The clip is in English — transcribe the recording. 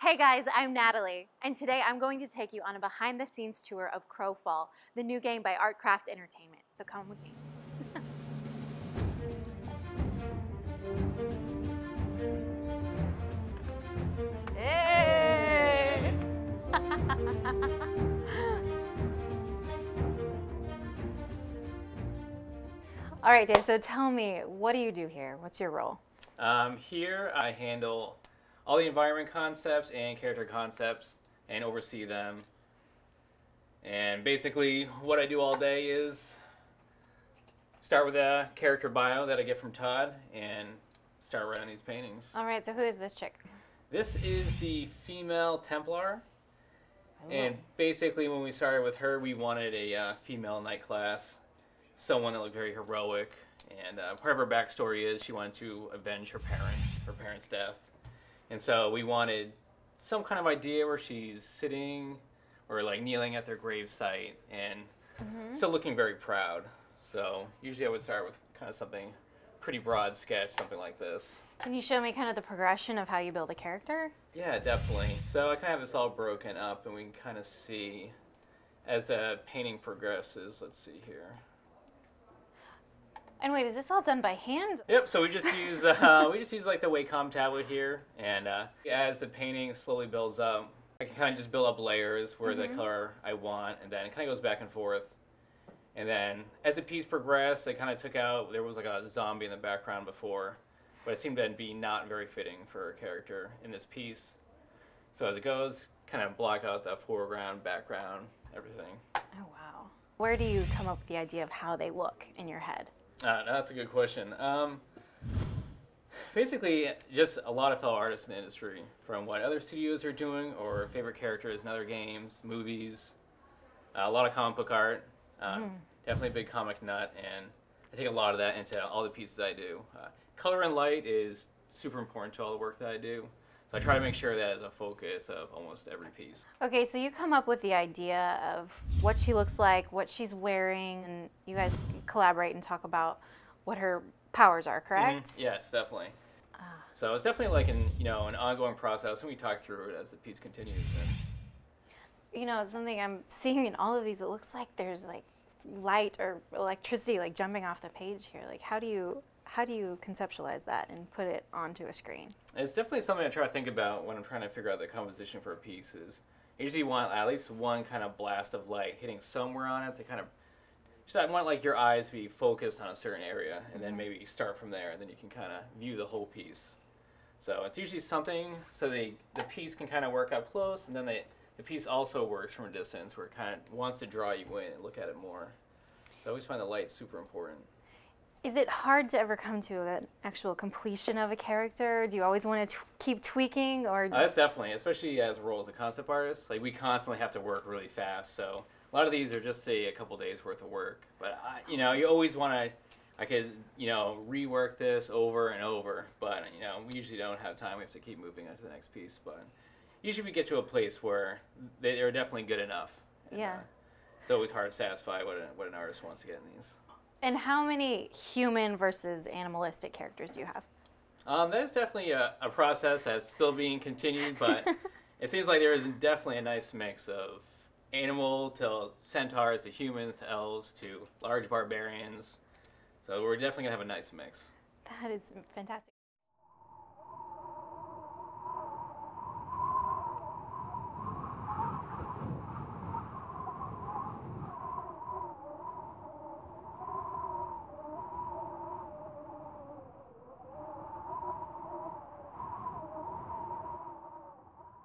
Hey guys, I'm Natalie, and today I'm going to take you on a behind-the-scenes tour of Crowfall, the new game by ArtCraft Entertainment. So come with me. Hey! All right, Dave, so tell me, what do you do here? What's your role? Here I handle all the environment concepts and character concepts and oversee them. And basically what I do all day is start with a character bio that I get from Todd and start writing these paintings. All right, so who is this chick? This is the female Templar. And basically when we started with her, we wanted a female knight class. Someone that looked very heroic, and part of her backstory is she wanted to avenge her parents' death, and so we wanted some kind of idea where she's sitting or like kneeling at their grave site and still looking very proud. So usually I would start with kind of something pretty broad sketch, something like this. Can you show me kind of the progression of how you build a character? Yeah, definitely. So I kind of have this all broken up, and we can kind of see as the painting progresses. Let's see here. And wait, is this all done by hand? Yep. So we just use like the Wacom tablet here, and as the painting slowly builds up, I can kind of just build up layers where the color I want, and then it kind of goes back and forth. And then as the piece progressed, I kind of took out, there was like a zombie in the background before, but it seemed to be not very fitting for a character in this piece. So as it goes, kind of block out the foreground, background, everything. Oh wow. Where do you come up with the idea of how they look in your head? That's a good question. Basically, just a lot of fellow artists in the industry, from what other studios are doing or favorite characters in other games, movies, a lot of comic book art. Definitely a big comic nut, and I take a lot of that into all the pieces I do. Color and light is super important to all the work that I do. So I try to make sure that is a focus of almost every piece. Okay, so you come up with the idea of what she looks like, what she's wearing, and you guys collaborate and talk about what her powers are, correct? Yes, definitely. So it's definitely like an ongoing process, and we talk through it as the piece continues. You know, something I'm seeing in all of these, it looks like there's like light or electricity like jumping off the page here. Like how do you conceptualize that and put it onto a screen? It's definitely something I try to think about when I'm trying to figure out the composition for a piece. Is I usually want at least one kind of blast of light hitting somewhere on it to kind of, so I want like your eyes to be focused on a certain area, and then maybe you start from there, and then you can kind of view the whole piece. So it's usually something so the piece can kind of work up close, and then the piece also works from a distance where it kind of wants to draw you in and look at it more. So I always find the light super important. Is it hard to ever come to an actual completion of a character? Do you always want to keep tweaking, or? That's definitely, especially as a role as a concept artist. Like we constantly have to work really fast. So a lot of these are just say a couple days worth of work. But you always want to. I could rework this over and over, but we usually don't have time. We have to keep moving on to the next piece. But usually we get to a place where they're definitely good enough. And, yeah. It's always hard to satisfy what an artist wants to get in these. And how many human versus animalistic characters do you have? That is definitely a process that's still being continued, but it seems like there is definitely a nice mix of animal to centaurs to humans to elves to large barbarians. So we're definitely going to have a nice mix. That is fantastic.